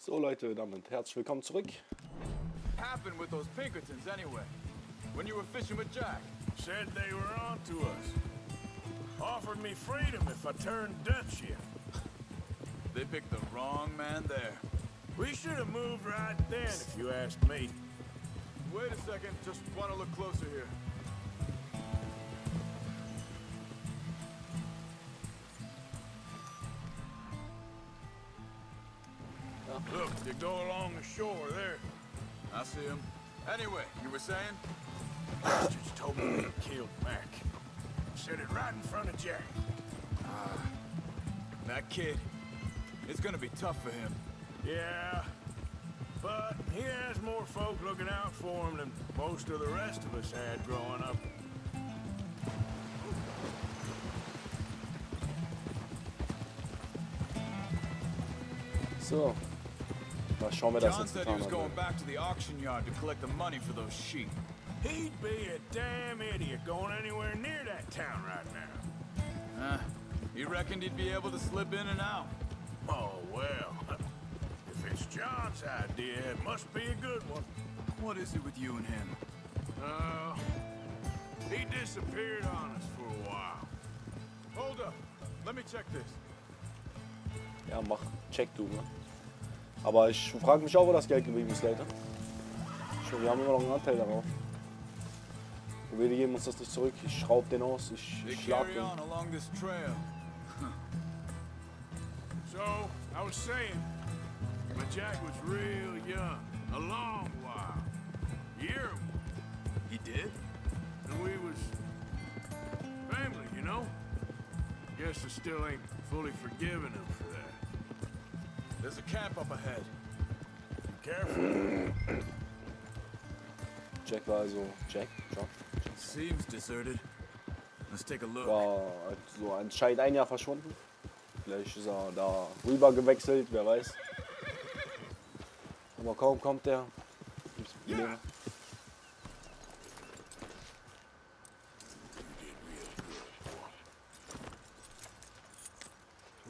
So Leute, damit herzlich willkommen zurück. Happened with those Pinkertons anyway? When you were fishing with Jack? Said they were on to us. Offered me freedom if I turned Dutch here. They picked the wrong man there. We should have moved right then, if you ask me. Wait a second, just want to look closer here. Look, they go along the shore there. I see him. Anyway, you were saying? Bastards told me they killed Mac. Said it right in front of Jack. That kid. It's gonna be tough for him. Yeah, but he has more folk looking out for him than most of the rest of us had growing up. So, mal schauen wir das John jetzt said he was getan going haben. back to the auction yard to collect the money for those sheep. He'd be a damn idiot going anywhere near that town right now. He reckoned he'd be able to slip in and out. Oh, well. If it's John's idea, it must be a good one. What is it with you and him? He disappeared on us for a while. Hold up. Let me check this. Ja, mach, check du, ne? Aber ich frage mich auch, wo das Geld geblieben ist, Leute. Wir haben immer noch einen Anteil darauf. Und wir geben uns das nicht zurück. Ich schraube den aus, ich schlag den. Along this trail. So, I was saying, when Jack was real young, a long while, year, He did? and we was family, you know? Guess I still ain't fully forgiven him for that. There's a camp up ahead. Be careful. Jack war also, John. Seems deserted. Let's take a look. War so anscheinend ein Jahr verschwunden. Vielleicht ist er da rüber gewechselt, wer weiß. Aber kaum kommt er. Gibt's Probleme.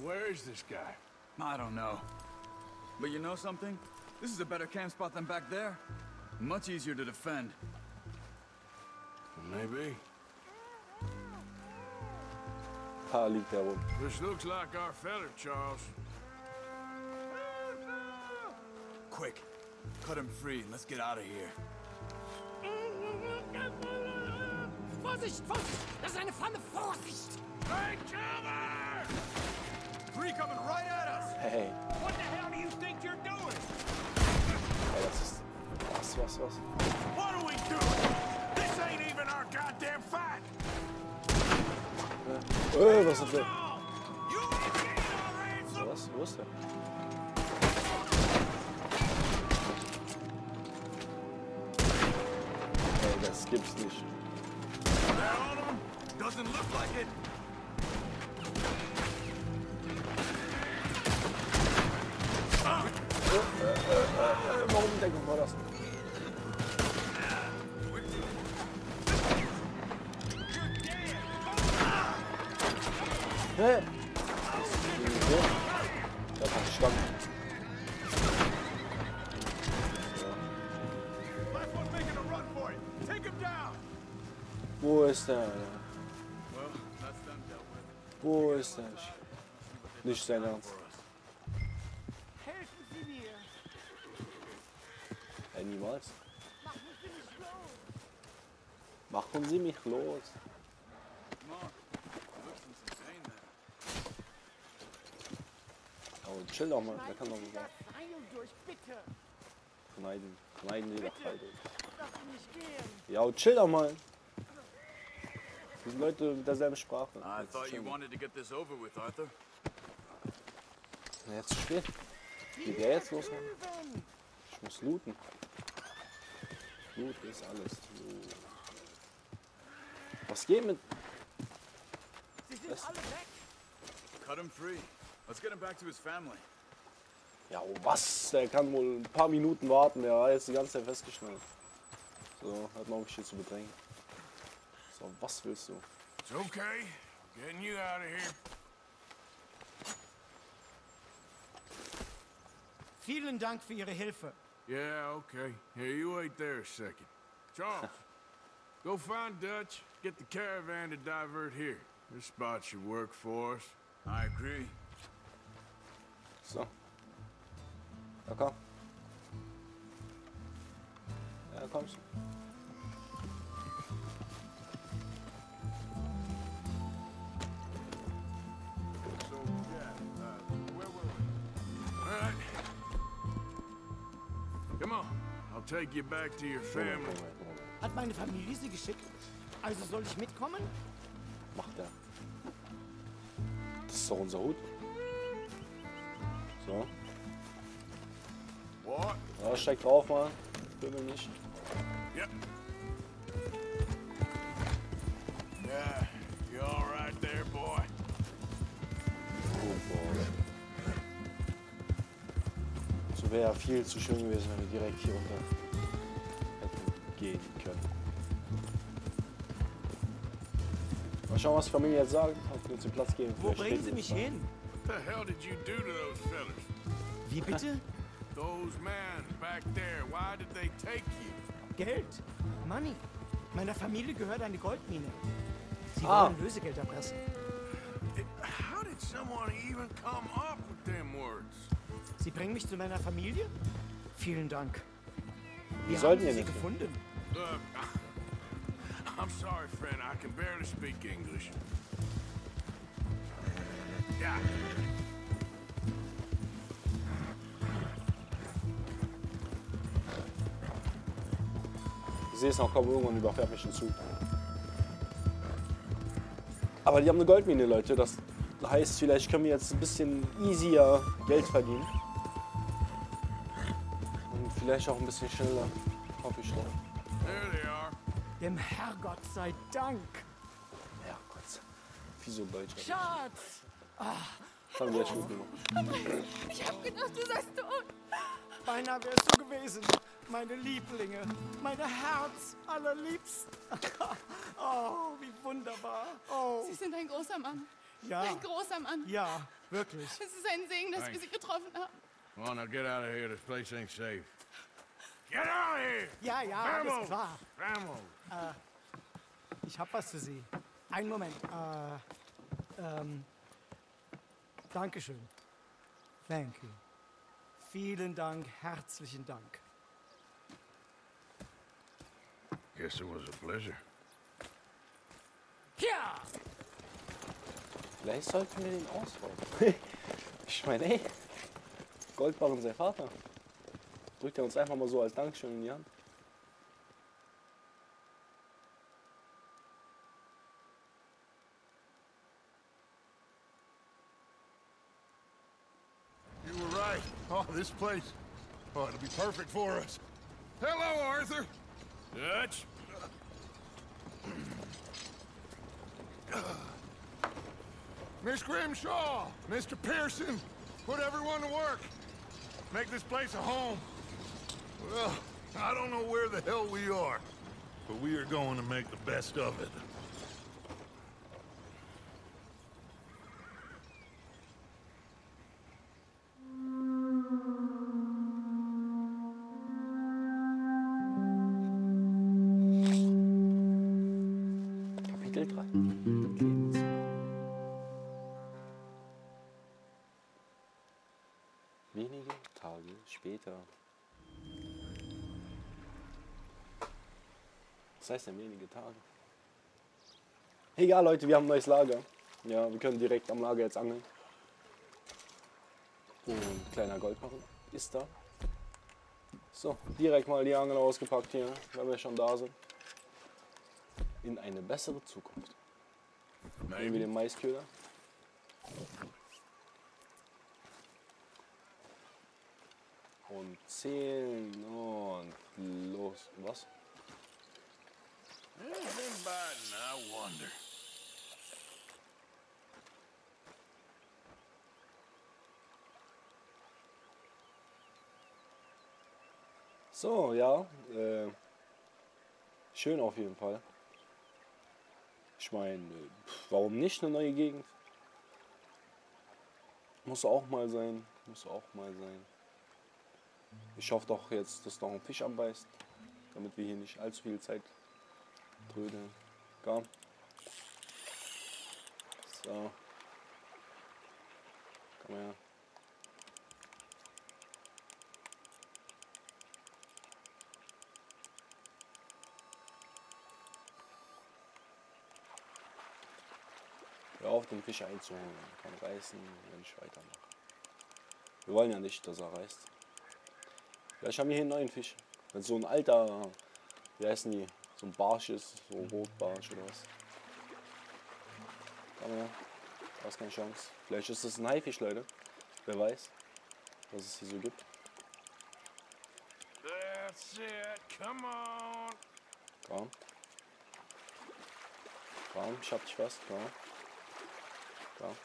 Where is this guy? I don't know. But you know something? This is a better camp spot than back there. Much easier to defend. Maybe. Da liegt er rum. This looks like our feller, Charles. Quick, cut him free and let's get out of here. Vorsicht, Vorsicht! Das ist eine Pfanne! Vorsicht! Take cover! Three coming right at us! Hey, What the hell do you think you're doing? ey, das ist... Was? What are we doing? This ain't even our goddamn fight! Was ist der? You ain't getting our ransom! Was? Wo ist der? Ey, das gibt's nicht. That on him? Doesn't look like it. Warum denken wir das? Hä? Der hat verstanden. Last one's making a run for it. Take him down. Wo ist der? Well, that's them dealt with. Wo ist der? Nicht sein Ernst. Helfen Sie mir! Ey, niemals. Machen Sie mich los! Machen Sie mich los. Come on. Looks insane there. Aber chill doch mal, der kann doch nicht das Seil durch, bitte! Schneiden Sie doch halt. Lass Sie nicht gehen! Ja, und chill doch mal. Wir sind Leute mit derselben Sprache. I Jetzt thought you chill mal. wanted to get this over with, Arthur. Na, jetzt zu spät. Geht der jetzt los, Mann? Üben! Ich muss looten. Loot ist alles. Loot. Was geht mit... Sie sind Was? alle weg! Cut him free. Let's get him back to his family. Ja, oh, was? Der kann wohl ein paar Minuten warten. Der war jetzt die ganze Zeit festgeschnallt. So, hat noch viel zu bedrängen. So, was willst du? It's okay. Getting you out of here. Vielen Dank für Ihre Hilfe. Yeah, okay. Here, you wait there a second. Charles, go find Dutch. Get the caravan to divert here. This spot should work for us. I agree. So. Ja, komm. Ja, kommst. So, yeah, where were we? All right. Come on. I'll take you back to your family. Hat meine Familie Sie geschickt? Also soll ich mitkommen? Macht er. Das ist doch unser Hut. So. What? Ja, steig drauf mal. Bimmel nicht. Yep. Yeah, you all right there, boy? Oh, boah. So wäre ja viel zu schön gewesen, wenn wir direkt hier runter hätten gehen können. Mal schauen, was die Familie jetzt sagt. Ob wir uns den Platz geben. Wo bringen Sie mich hin? What the hell did you do to those fellas? Wie bitte? Those men back there, why did they take you? Geld. Money. Meiner Familie gehört eine Goldmine. Sie Ah. wollen Lösegeld erpressen. How did someone even come up with them words? Sie bringen mich zu meiner Familie? Vielen Dank. Wir Wie sollten haben ja Sie sie nicht. gefunden? Look, I'm sorry, friend. I can barely speak English. Yeah. Ich sehe es noch, komm, irgendwann überfährt mich ein Zug. Aber die haben eine Goldmine, Leute. Das heißt, vielleicht können wir jetzt ein bisschen easier Geld verdienen. Und vielleicht auch ein bisschen schneller. Hoffe ich doch. There they are. Dem Herrgott sei Dank. Ja, Gott. Wie so Deutsch. Schatz! Das haben wir jetzt gut gemacht. Ich hab gedacht, du seist tot. Beinahe wärst du gewesen. Meine Lieblinge. Meine Herz allerliebsten. Oh, wie wunderbar. Oh, Sie sind ein großer Mann. ja. Ein großer Mann. Ja, wirklich. Es ist ein Segen, dass wir Sie getroffen haben. Come on, now get out of here. This place ain't safe. Get out of here! Ja, ja, alles klar. Vamos! Ich hab was für Sie. Einen Moment. Dankeschön. Thank you. Vielen Dank, herzlichen Dank. Guess it was a pleasure. Ja! Vielleicht sollten wir den ausrauben. Ich meine, ey. Goldbarren sein Vater. Drückt er uns einfach mal so als Dankeschön in die Hand. You were right. Oh, this place. Oh, it'll be perfect for us. Hello, Arthur. Dutch. Miss Grimshaw, Mr. Pearson, put everyone to work. Make this place a home. Well, I don't know where the hell we are, but we are going to make the best of it. Kapitel 3. Wenige Tage später. Was heißt denn wenige Tage? Egal, Leute, wir haben ein neues Lager. Ja, wir können direkt am Lager jetzt angeln. Und kleiner Goldbarren ist da. So, direkt mal die Angel ausgepackt hier, wenn wir schon da sind. In eine bessere Zukunft. Nehmen wir den Maisköder. Und zählen und los. Was? I wonder. So, ja. Schön auf jeden Fall. Ich meine, warum nicht eine neue Gegend? Muss auch mal sein. Muss auch mal sein. Ich hoffe doch jetzt, dass noch ein Fisch anbeißt, damit wir hier nicht allzu viel Zeit trödeln. Gar. So. Komm her. Hör auf, den Fisch einzuholen. Kann reißen, wenn ich weitermache. Wir wollen ja nicht, dass er reißt. Vielleicht haben wir hier einen neuen Fisch. Wenn so ein alter, wie heißen die? So ein Barsch ist, so ein Rotbarsch oder was. Aber da ist keine Chance. Vielleicht ist das ein Haifisch, Leute. Wer weiß, was es hier so gibt. That's it. Come on. Komm. Komm, ich hab dich fast. Komm. Komm.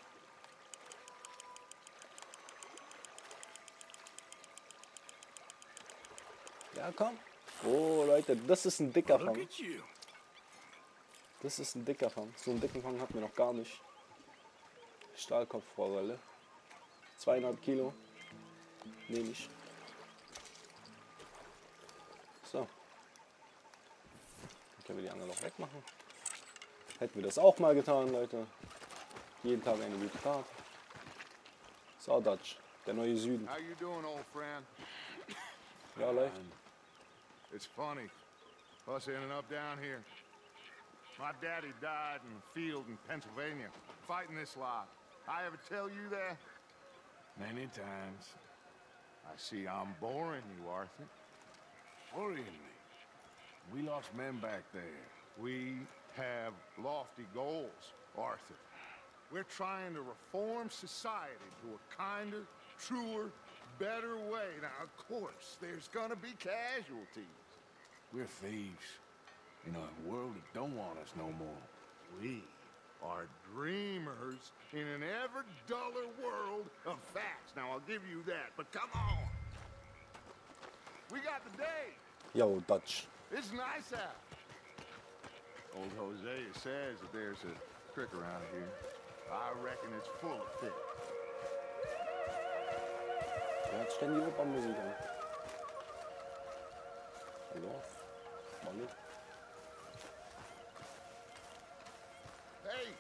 Ja, komm. Oh, Leute, das ist ein dicker Look Fang. at you. Das ist ein dicker Fang. So einen dicken Fang hatten wir noch gar nicht. Stahlkopfforelle. 2,5 Kilo. Nehme ich. So. Dann können wir die anderen noch wegmachen. Hätten wir das auch mal getan, Leute. Jeden Tag eine gute Tat. So, Dutch. Der neue Süden. How you doing, old friend? Ja, läuft. It's funny, us ending up down here. My daddy died in the field in Pennsylvania, fighting this lot. I ever tell you that? Many times. I see I'm boring you, Arthur. Worrying me. We lost men back there. We have lofty goals, Arthur. We're trying to reform society to a kinder, truer, better way. Now, of course, there's gonna be casualties. We're thieves. In a world that don't want us no more. We are dreamers in an ever duller world of facts. Now, I'll give you that, but come on. We got the day. Yo, Dutch. It's nice out. Old Hosea says that there's a trick around here. I reckon it's full of fish. Er hat ständig Opernmusik an. Hallo? Hallo? Hey,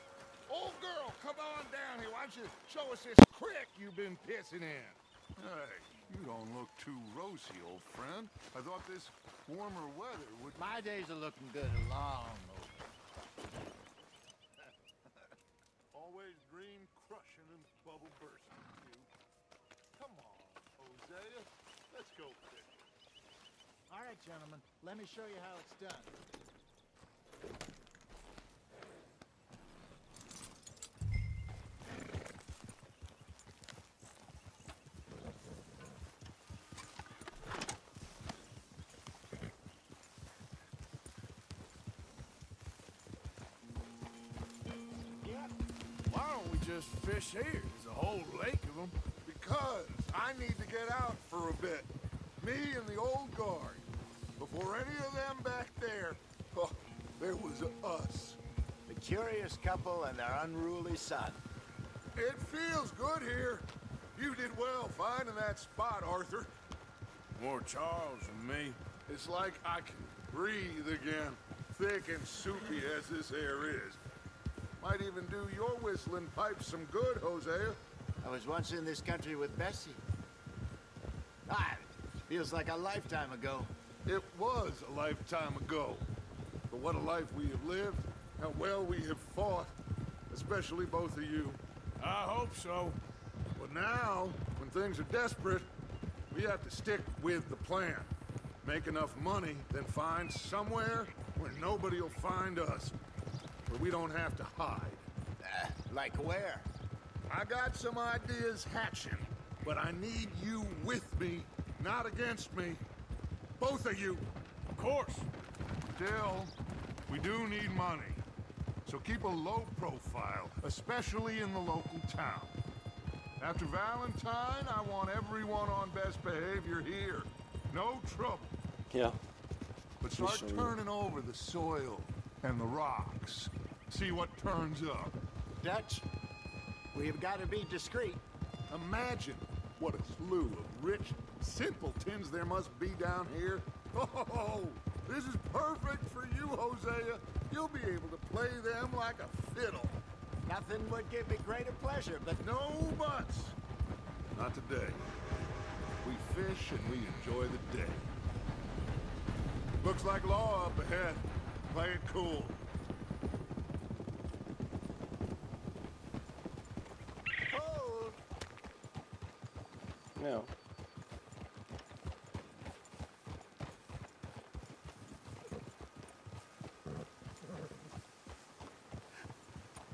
old girl, come on down here. Why don't you show us this creek you've been pissing in? Hey, you don't look too rosy, old friend. I thought this warmer weather would... My days are looking good along over. Always dream crushing and bubble bursting, you. Come on, Hosea. Let's go fishing. All right, gentlemen, let me show you how it's done. Why don't we just fish here? There's a whole lake of them. Because I need to get out for a bit. Me and the old guard. Before any of them back there, oh, there was us. The curious couple and their unruly son. It feels good here. You did well finding that spot, Arthur. More Charles than me. It's like I can breathe again, thick and soupy as this air is. Might even do your whistling pipes some good, Hosea. I was once in this country with Bessie. Ah, feels like a lifetime ago. It was a lifetime ago. But what a life we have lived, how well we have fought, especially both of you. I hope so. But now, when things are desperate, we have to stick with the plan. Make enough money, then find somewhere where nobody will find us. Where we don't have to hide. Like where? I got some ideas hatching, but I need you with me, not against me. Both of you. Of course. Still, we do need money. So keep a low profile, especially in the local town. After Valentine, I want everyone on best behavior here. No trouble. Ja. But start turning over the soil and the rocks. See what turns up. Dutch, we've got to be discreet. Imagine What a slew of rich simpletons there must be down here. Oh, this is perfect for you, Hosea. You'll be able to play them like a fiddle. Nothing would give me greater pleasure, but No buts. Not today. We fish and we enjoy the day. Looks like law up ahead. Play it cool. hold. Ja.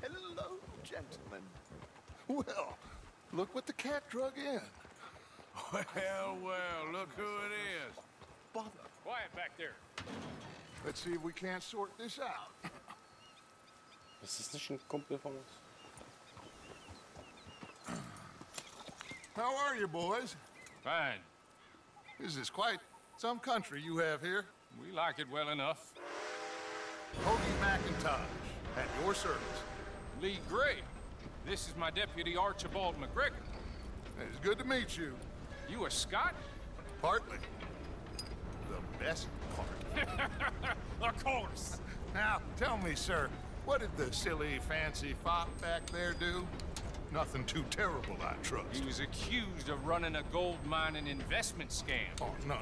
Hello, gentlemen. Well, look what the cat drug in. Well, well, look who it is. Bother. Quiet back there. Let's see if we can't sort this out. Das ist nicht ein Kumpel von uns. How are you, boys? Fine. This is quite some country you have here. We like it well enough. Hoagie McIntosh, at your service. Lee Gray. This is my deputy Archibald McGregor. It's good to meet you. You a Scot? Partly. The best part. Of course. Now, tell me, sir, what did the silly, fancy fop back there do? Nothing too terrible, I trust. He was accused of running a gold mining investment scam. Oh, no.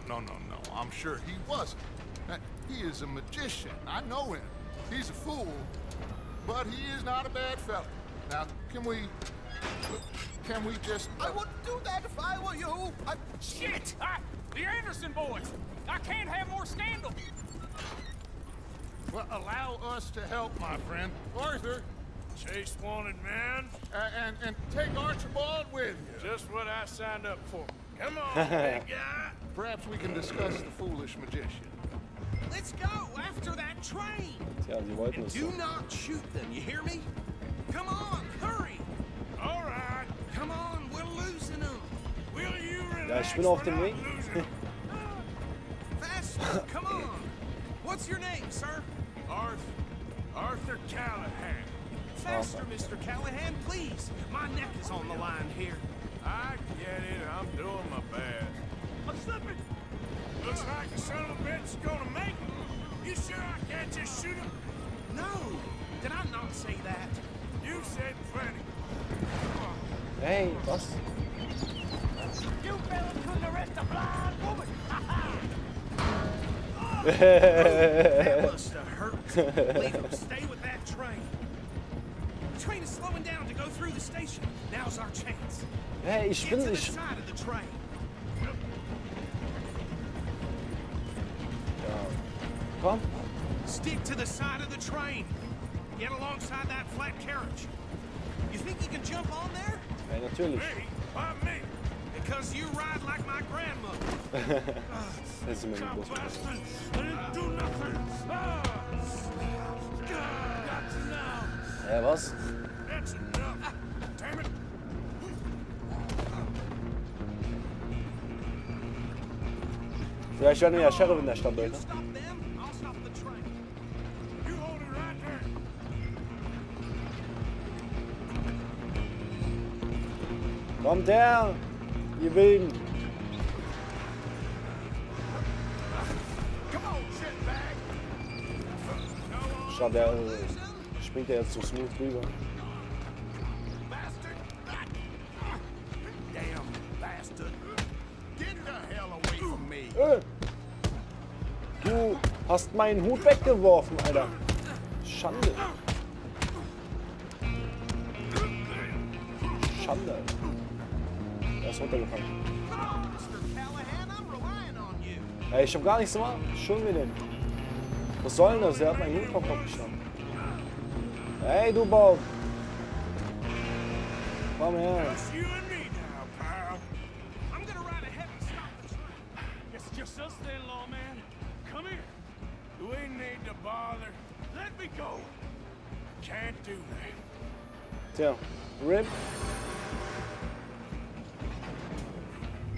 I'm sure he wasn't. He is a magician. I know him. He's a fool, but he is not a bad fellow. Now, can we just... I wouldn't do that if I were you. Shit! The Anderson boys! I can't have more scandal! Well, allow us to help, my friend. Arthur, Chase wanted man. and take Archibald with you. Just what I signed up for. Come on, big guy. Perhaps we can discuss the foolish magician. Let's go after that train. Tja, die wollten es. Do not shoot them, you hear me? Come on, hurry. All right. Come on, we're losing them. Will you relax? Ja, ich bin auf dem We're Weg. not losing. Faster, come on. What's your name, sir? Arthur Callahan. Faster, Mr. Callahan, please. My neck is on the line here. I get it. I'm doing my best. I'm slipping. Looks like the son of a bitch is gonna make it. You sure I can't just shoot him? No, did I not say that? You said plenty. Hey, was? You fellas couldn't arrest a blind woman. That must have hurt. Leave him stay with that train. The train is slowing down to go through the station. Now's our chance. Hey, ich Get bin to the nicht. side of the train. Ja. Komm. Stick to the side of the train. Get alongside that flat carriage. You think you can jump on there? Ja, natürlich. Me? Why me? Because you ride like my grandmother. Das ist mir nicht You groß. bastard! I didn't do nothing. Ah! Got to know. Ja, was? That's enough. Damn it. Vielleicht werden wir ja Sheriff in der Stadt, You Leute. stop them, I'll stop the train. You hold it right there. Kommt her, ihr Wilden. Come on, shitbag. Schau, der springt ja jetzt so smooth rüber. Bastard. Damn bastard. Get the hell away from me. Du hast meinen Hut weggeworfen, Alter. Schande. Schande, Alter. Er ist runtergefallen. Mr. Callahan, I'm relying on you. Ey, ich hab gar nichts gemacht. Schon wir den. Was soll denn das? Er hat meinen Hut vom Kopf geschlagen. Hey, du Baum. Komm her. Just you and me now, pal. I'm gonna ride ahead and stop the train. It's just us then, lawman. Come here. We need to bother. Let me go. Can't do that. Tja, RIP.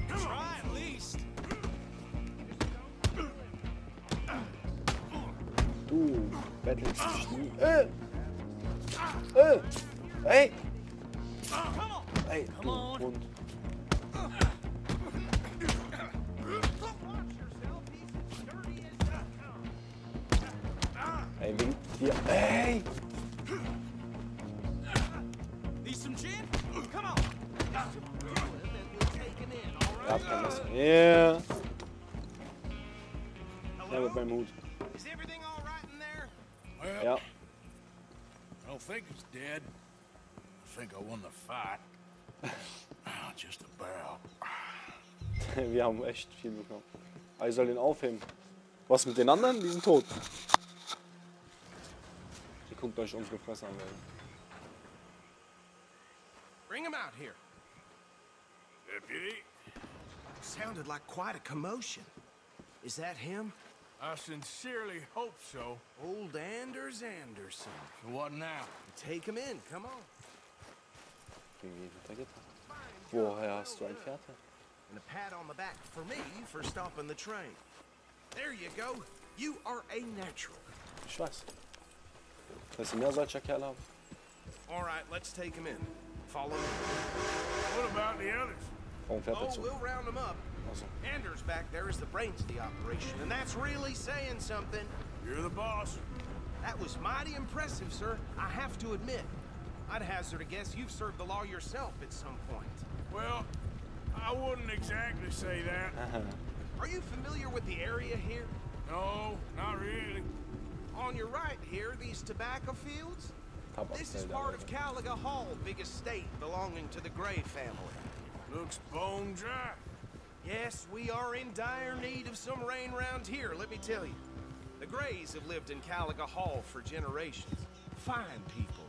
Try at least. Du bettelst dich nie. Ey! Come on. Ey, du Hund. Hier, ey! Need some gin? Come on. Er hat kein Messer. Yeah! Ja, mit meinem Hut. Is everything all right in there? Well, Ja. I don't think it's dead. I think I won the fight. Just about. Wir haben echt viel bekommen. Aber ich soll den aufheben. Was mit den anderen? Die sind tot. Ihr guckt euch unsere Fresse an, ey. Bring him out here. Deputy, Sounded like quite a commotion. Is that him? I sincerely hope so. Old Anders Anderson. So what now? Take him in, come on. Woher hast du ein Pferd her? And a pat on the back for me for stopping the train. There you go. You are a natural. Ich weiß. Dass sie mehr solcher Kerle haben. All right, let's take him in. Follow me. What about the others? Warum fährt er Oh, zu? we'll round him up. Also, Anders back there is the brains of the operation, and that's really saying something. You're the boss. That was mighty impressive, sir. I have to admit. I'd hazard a guess you've served the law yourself at some point. Well, I wouldn't exactly say that. Are you familiar with the area here? No, not really. On your right here, these tobacco fields? This is Tabakfelder, part of Alter. Caliga Hall, big estate belonging to the Gray family. Looks bone dry. Yes, we are in dire need of some rain round here, let me tell you. The Grays have lived in Caliga Hall for generations. Fine people.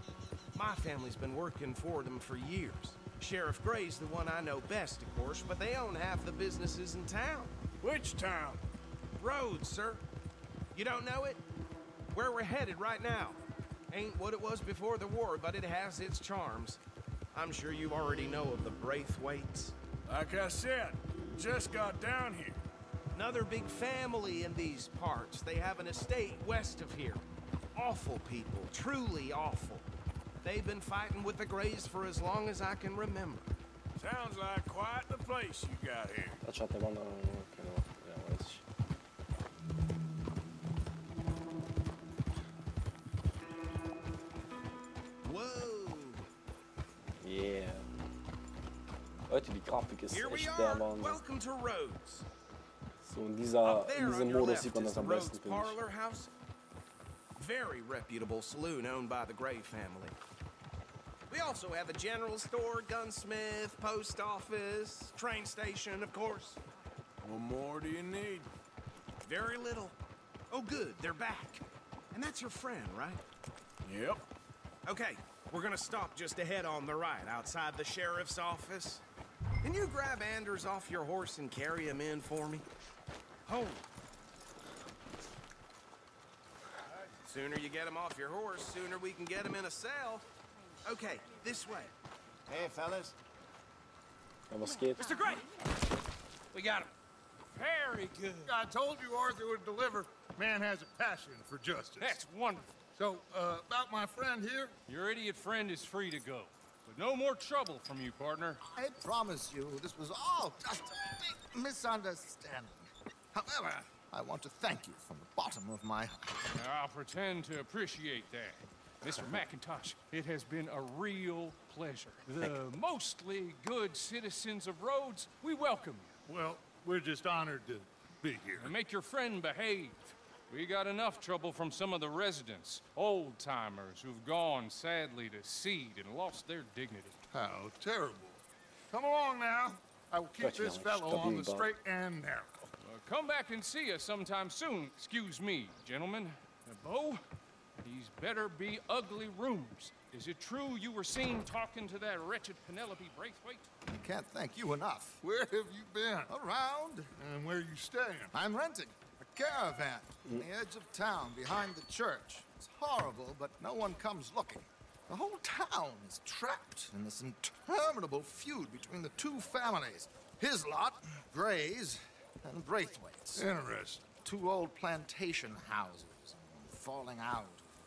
My family's been working for them for years. Sheriff Gray's the one I know best, of course, but they own half the businesses in town. Which town? Rhodes, sir. You don't know it? Where we're headed right now. Ain't what it was before the war, but it has its charms. I'm sure you already know of the Braithwaites. Like I said, just got down here. Another big family in these parts. They have an estate west of here. Awful people, truly awful. They've been fighting with the Grays for as long as I can remember. Sounds like quite the place you got here. Das schaut der Mann an. Genau. Ja, weiß ich. Whoa! Yeah. Leute, die Grafik ist Here we echt der are. Wahnsinn. Welcome to Rhodes. So in Up diesem there on your Modus left sieht man is das the am Rhodes besten, finde ich. Parlor House. Very reputable saloon owned by the Gray family. We also have a general store, gunsmith, post office, train station, of course. What more do you need? Very little. Oh, good, they're back. And that's your friend, right? Yep. Okay, we're gonna stop just ahead on the right, outside the sheriff's office. Can you grab Anders off your horse and carry him in for me? Hold. Sooner you get him off your horse, sooner we can get him in a cell. Okay, this way. Hey, fellas. Ja, was geht? Mr. Gray! We got him. Very good. I told you Arthur would deliver. Man has a passion for justice. That's wonderful. So, about my friend here, Your idiot friend is free to go. But no more trouble from you, partner. I promise you, this was all just a big misunderstanding. However, I want to thank you from the bottom of my heart. I'll pretend to appreciate that. Mr. McIntosh, it has been a real pleasure. The mostly good citizens of Rhodes, we welcome you. well, we're just honored to be here. And make your friend behave. We got enough trouble from some of the residents, old-timers who've gone, sadly, to seed and lost their dignity. How terrible. Come along now. I will keep this fellow on the straight and narrow. Come back and see us sometime soon. Excuse me, gentlemen. Bo, these better be ugly rooms. Is it true you were seen talking to that wretched Penelope Braithwaite? I can't thank you enough. Where have you been? Around, And where are you staying? I'm renting a caravan on the edge of town behind the church. It's horrible, but no one comes looking. The whole town is trapped in this interminable feud between the two families. His lot, Grays, and Braithwaite's. Interesting. Two old plantation houses, falling out,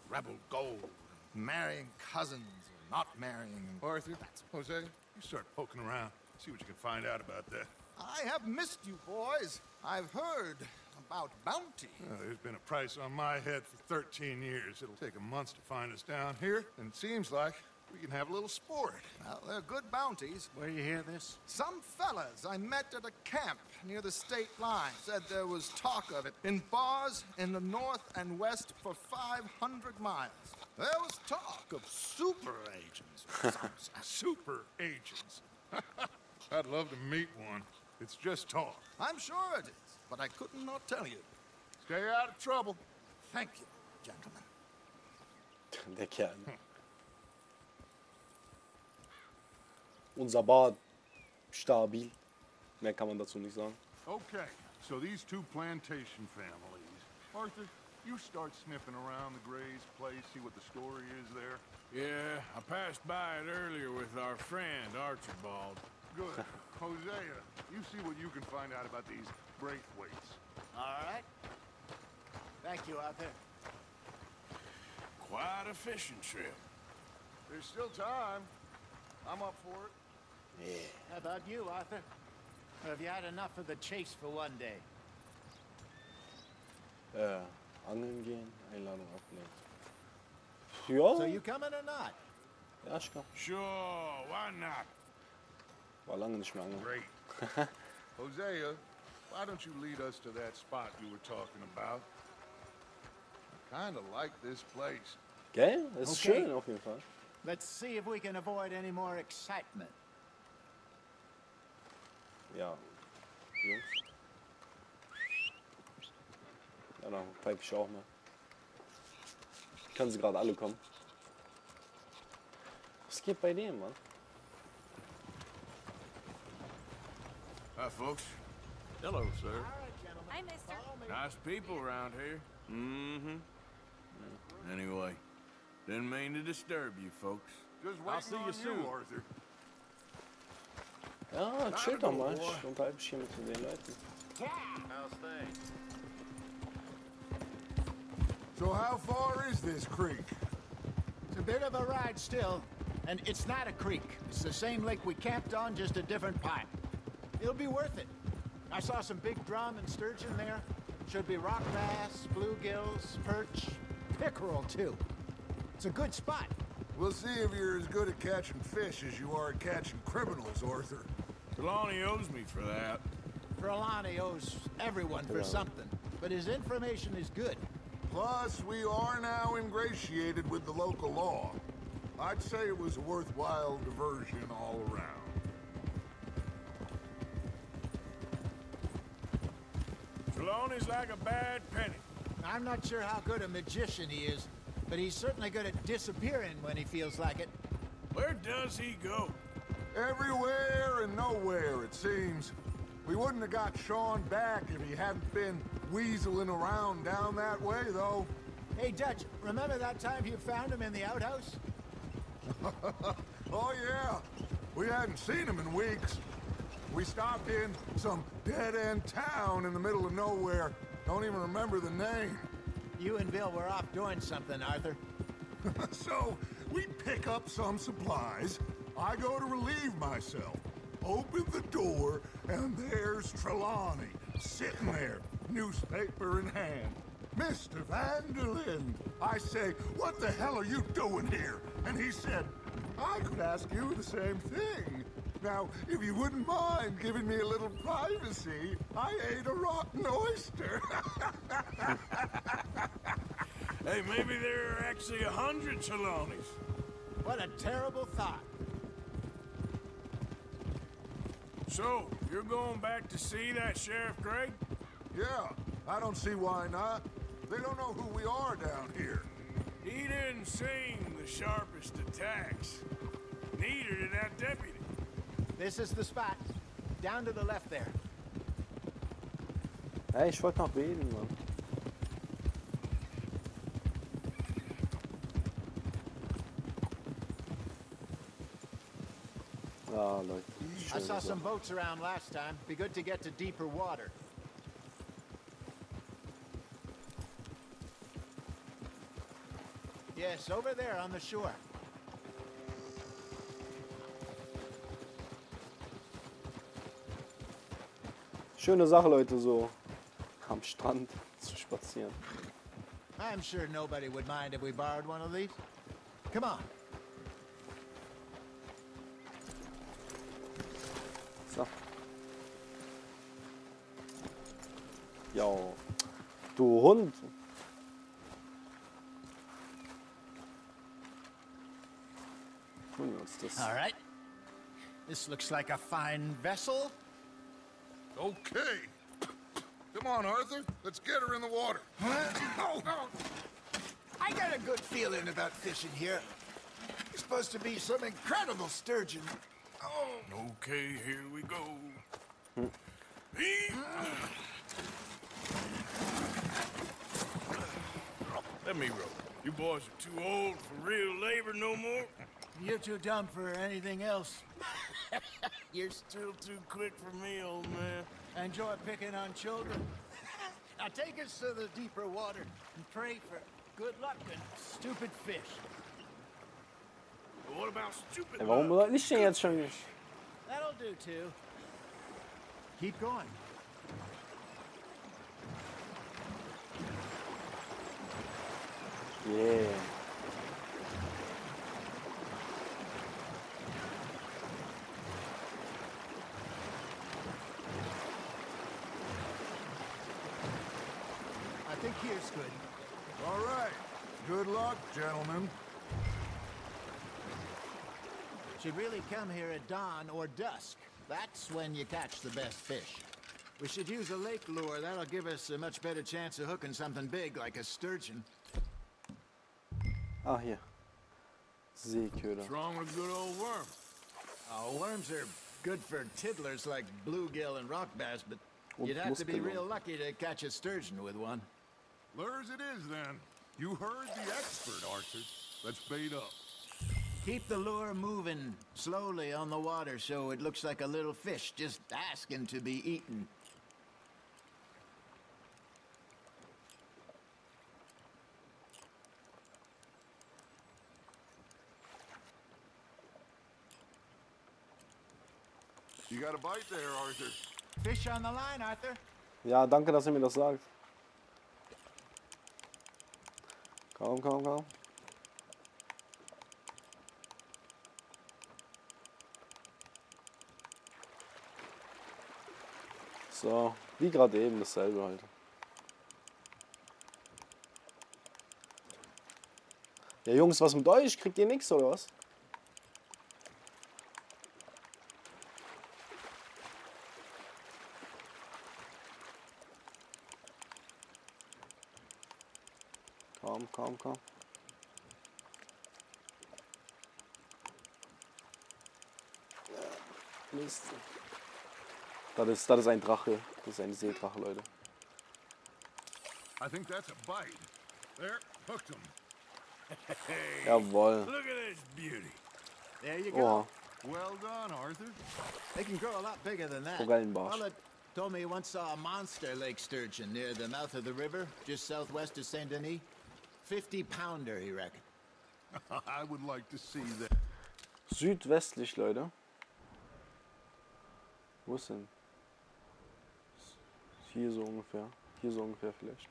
rebel gold, marrying cousins, or not marrying. Arthur, Jose, you start poking around. See what you can find out about that. I have missed you, boys. I've heard about bounty. There's been a price on my head for 13 years. It'll take a month to find us down here, and it seems like we can have a little sport. Well, they're good bounties. Where you hear this? Some fellas I met at a camp near the state line said there was talk of it in bars in the north and west for 500 miles. There was talk of super agents. Super agents. I'd love to meet one. It's just talk. I'm sure it is, but I couldn't not tell you. Stay out of trouble. Thank you, gentlemen. Der Kerl. Unser Bad. Stabil. Mehr kann man dazu nicht sagen. Okay, so these two plantation families. Arthur, you start sniffing around the Gray's place, see what the story is there. Yeah, I passed by it earlier with our friend, Archibald. Good. Hosea, you see what you can find out about these Braithwaites. All right. Thank you, Arthur. Quite a fishing trip. There's still time. I'm up for it. Yeah. How about you, Arthur? Or have you had enough of the chase for one day? Angeln gehen, Einladung ablehnen. Ja. So you coming or not? Ja, ich komm. Sure, why not? War lange nicht mehr angeln. Great. Hosea, why don't you lead us to that spot you were talking about? I kind of like this place. Gell? Es ist Okay. schön auf jeden Fall. Let's see if we can avoid any more excitement. Ja. Jungs. Ja, dann pfeife ich auch mal. Können sie gerade alle kommen. Was geht bei dem, Mann? Hi, folks. Hello, sir. Hi, mister. Nice people around here. Mm-hmm. Anyway, didn't mean to disturb you folks. Just I'll waiting see on you soon. Arthur. Ja, chill doch mal. Ich unterhalte mich hier mit den Leuten. How's things? So how far is this creek? It's a bit of a ride still, and it's not a creek. It's the same lake we camped on, just a different pipe. It'll be worth it. I saw some big drum and sturgeon there. Should be rock bass, bluegills, perch, pickerel too. It's a good spot. We'll see if you're as good at catching fish as you are at catching criminals, Arthur. Trelawney owes me for that. Trelawney owes everyone for something, but his information is good. Plus, we are now ingratiated with the local law. I'd say it was a worthwhile diversion all around. Trelawney's like a bad penny. I'm not sure how good a magician he is, but he's certainly good at disappearing when he feels like it. Where does he go? Everywhere and nowhere, it seems. We wouldn't have got Sean back if he hadn't been weaseling around down that way, though. Hey, Dutch, remember that time you found him in the outhouse? Oh, yeah. We hadn't seen him in weeks. We stopped in some dead-end town in the middle of nowhere. Don't even remember the name. You and Bill were off doing something, Arthur. So, we pick up some supplies. I go to relieve myself. Open the door, and there's Trelawney, sitting there, newspaper in hand. Mr. Vanderlyn. I say, what the hell are you doing here? And he said, I could ask you the same thing. Now, if you wouldn't mind giving me a little privacy, I ate a rotten oyster. Hey, maybe there are actually 100 Trelawneys. What a terrible thought. So, you're going back to see that Sheriff Gray? Yeah, I don't see why not. They don't know who we are down here. He didn't seem the sharpest attacks. Neither did that deputy. This is the spot. Down to the left there. Hey, ich wollte noch reden, Mann. Ah, Leute. I saw some boats around last time. Be good to get to deeper water. Yes, over there on the shore. Schöne Sache, Leute, so am am Strand zu spazieren. I'm sure nobody would mind if we borrowed one of these. Come on. So. Ja, du Hund. Holen wir uns das. All right. This looks like a fine vessel. Okay. Come on, Arthur. Let's get her in the water. I got a good feeling about fishing here. It's supposed to be some incredible sturgeon. Okay, here we go. Let me row. You boys are too old for real labor no more. You're too dumb for anything else. You're still too quick for me, old man. Enjoy picking on children. Now take us to the deeper water and pray for good luck and stupid fish. But what about stupid Warum luck? nicht denn jetzt schon? That'll do too. Keep going. Yeah. I think here's good. All right. Good luck, gentlemen. Should really come here at dawn or dusk. That's when you catch the best fish. We should use a lake lure. That'll give us a much better chance of hooking something big like a sturgeon. Ah, hier. Seeköder. What's wrong with a good old worm? Oh, worms are good for tiddlers like bluegill and rock bass, but Und you'd have to be Muskeln. real lucky to catch a sturgeon with one. Lures it is, then. You heard the expert, Arthur. Let's bait up. Keep the lure moving slowly on the water so it looks like a little fish just asking to be eaten. You got a bite there, Arthur. Fish on the line, Arthur. Ja, danke, dass ihr mir das sagt. Komm, komm, komm. So, wie gerade eben dasselbe halt. Ja, Jungs, was mit euch? Kriegt ihr nichts oder was? Komm, komm, komm. Mist. Das ist ein Drache. Das ist ein Seedrache, Leute. I think that's a bite. There, hooked him. Jawohl. Look at this beauty. There you go. Oha. Well done, Arthur. They can grow a lot bigger than that. Forellenbarsch. Paula told me he once saw a monster lake sturgeon near the mouth of the river, just southwest of Saint Denis. 50-pounder, he reckoned. I would like to see that. Südwestlich, Leute. Wo ist denn? Hier so ungefähr. Hier so ungefähr vielleicht.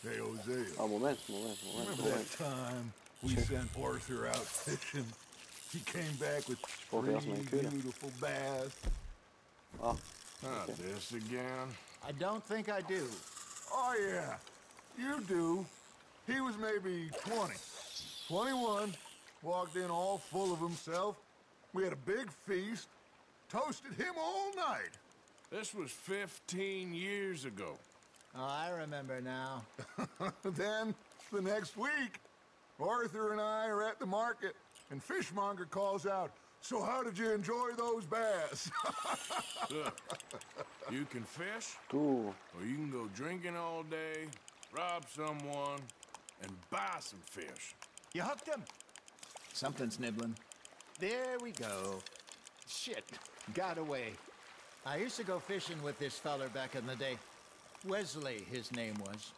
Hey, Hosea. Ah, Moment. Remember that time we sent Arthur out fishing? He came back with brauche erstmal einen Köder. beautiful bass. Ah, Not this again. I don't think I do. Oh, yeah. You do. He was maybe 20. 21. Walked in all full of himself. We had a big feast. Toasted him all night. This was 15 years ago. Oh, I remember now. Then, the next week, Arthur and I are at the market, and Fishmonger calls out, "So how did you enjoy those bass?" Look, you can fish, du. or you can go drinking all day, rob someone, and buy some fish. You hooked him. Something's nibbling. There we go. Shit, got away. I used to go fishing with this feller back in the day. Wesley, his name was.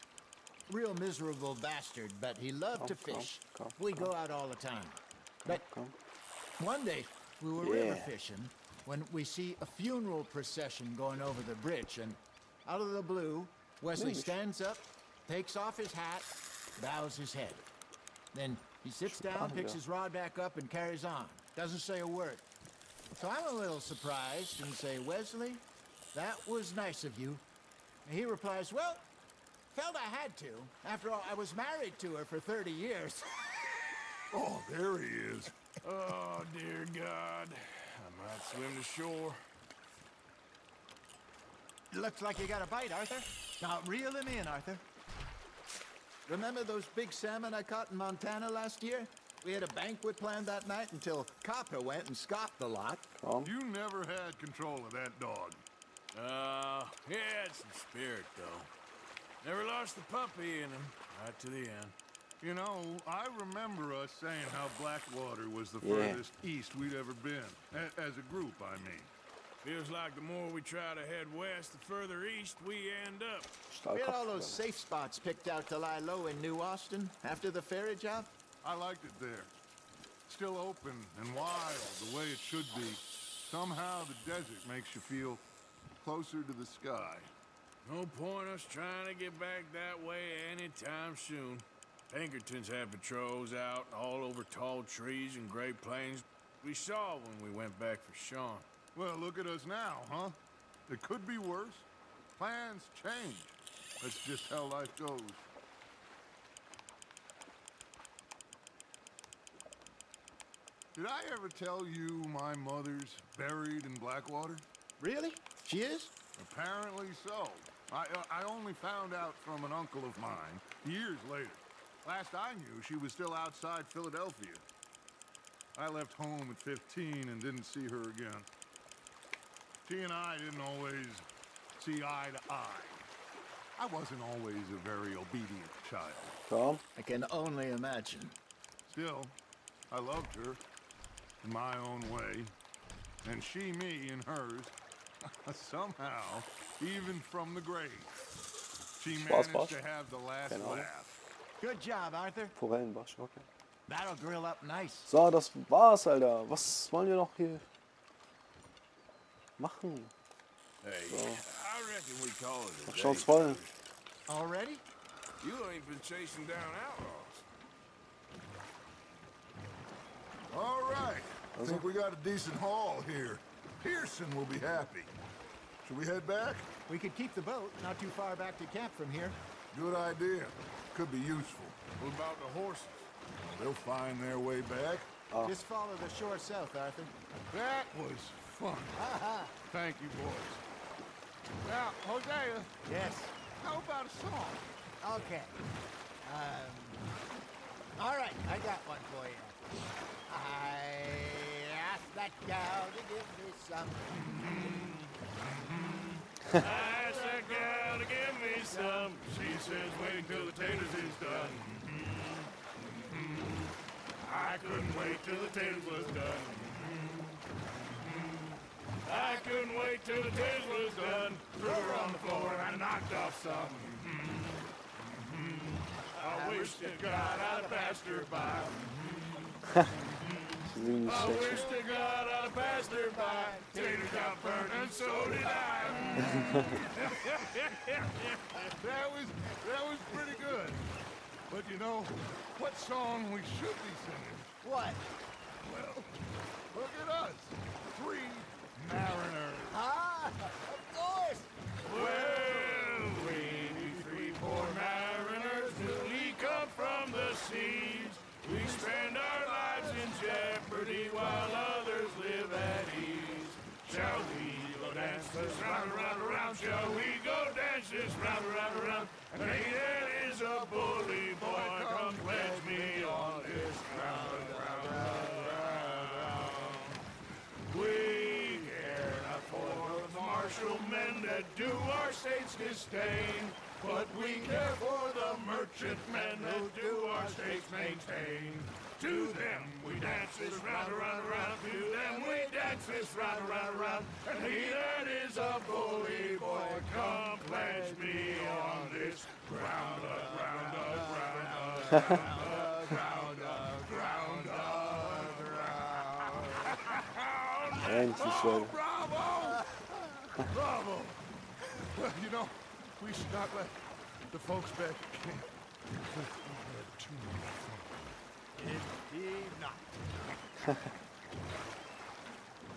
Real miserable bastard, but he loved to fish. We go out all the time. But one day, we were river fishing, when we see a funeral procession going over the bridge, and out of the blue, Wesley stands up, takes off his hat, bows his head. Then he sits down, picks his rod back up, and carries on. Doesn't say a word. So I'm a little surprised and say, Wesley, that was nice of you. And he replies, well, felt I had to. After all, I was married to her for 30 years. Oh, there he is. Oh, dear God. I might swim to shore. Looks like you got a bite, Arthur. Now, reel him in, Arthur. Remember those big salmon I caught in Montana last year? We had a banquet planned that night until Copper went and scoffed the lot. You never had control of that dog. He had some spirit, though. Never lost the puppy in him, right to the end. You know, I remember us saying how Blackwater was the furthest east we'd ever been. As a group, I mean. Feels like the more we try to head west, the further east we end up. We had all those safe spots picked out to lie low in New Austin after the ferry job. I liked it there. Still open and wild, the way it should be. Somehow the desert makes you feel closer to the sky. No point us trying to get back that way anytime soon. Pinkertons had patrols out all over tall trees and Great Plains. We saw when we went back for Sean. Well, look at us now, huh? It could be worse. Plans change. That's just how life goes. Did I ever tell you my mother's buried in Blackwater? Really? She is? Apparently so. I only found out from an uncle of mine years later. Last I knew, she was still outside Philadelphia. I left home at 15 and didn't see her again. She and I didn't always see eye to eye. I wasn't always a very obedient child. I can only imagine. Still, I loved her in my own way, and she me in hers. Somehow, even from the grave, she managed to have the last laugh. Good job, Arthur. Forellenwasch, okay. That'll grill up nice. So, das war's, Alter. Was wollen wir noch hier machen? Hey, So. I reckon we call it a Ach, day. schaut's voll. Already? You ain't been chasing down outlaws. All right. I think we got a decent haul here. Pearson will be happy. Should we head back? We could keep the boat not too far back to camp from here. Good idea. Could be useful. What about the horses? They'll find their way back. Just follow the shore south, Arthur. That was fun. Thank you, boys. Now, Hosea. Yes. How about a song? Okay. All right, I got one for you. I asked that gal to give me some. I asked that gal to give me some. She says wait till the taters is done. I couldn't wait till the taters was done. I couldn't wait till the taters was done. Threw her on the floor and I knocked off some. I wish to God I'd passed her by. I wish to God I'd passed her by. Taters got burned and so did I. That was pretty good. But you know, what song we should be singing? What? Well, look at us. 3 mariners. Ah, of course. Well, we 3 poor mariners newly come from the seas. We spend our lives in jeopardy while others live at ease. Shall we go dance this round, around, around? Shall we go dance this round, around, around? And hey, that is a bully boy. Come pledge me on this ground, round, round, round. We care not for the martial men that do our state's disdain, but we care for the merchant men that do our states maintain. To them we dance this round, around, around. To them we dance this round, around, around. And he that is a bully boy, come pledge me on this ground, ground, ground, ground, ground, ground, ground. Endlich, Leute. Bravo! Bravo! Well, you know, we should not let the folks back at camp. We had too much fun. Indeed not.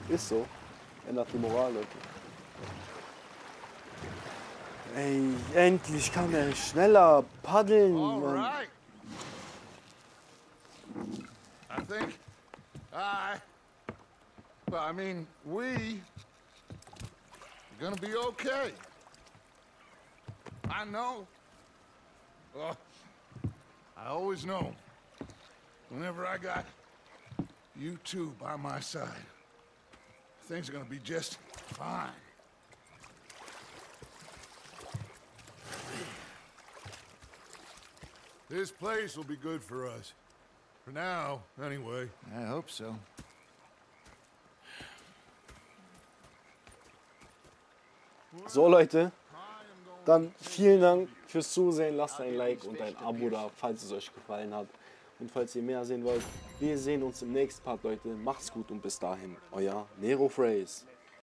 Ist so. Ändert die Moral, Leute. Ey, endlich kann er schneller paddeln. All Mann. right. I think I mean, we are gonna be okay. I know. I always know. Whenever I got you two by my side, things are gonna be just fine. This place will be good for us. For now, anyway. I hope so. So, Leute. Dann vielen Dank fürs Zusehen. Lasst ein Like und ein Abo da, falls es euch gefallen hat. Und falls ihr mehr sehen wollt, wir sehen uns im nächsten Part, Leute. Macht's gut und bis dahin. Euer NeroFreyz.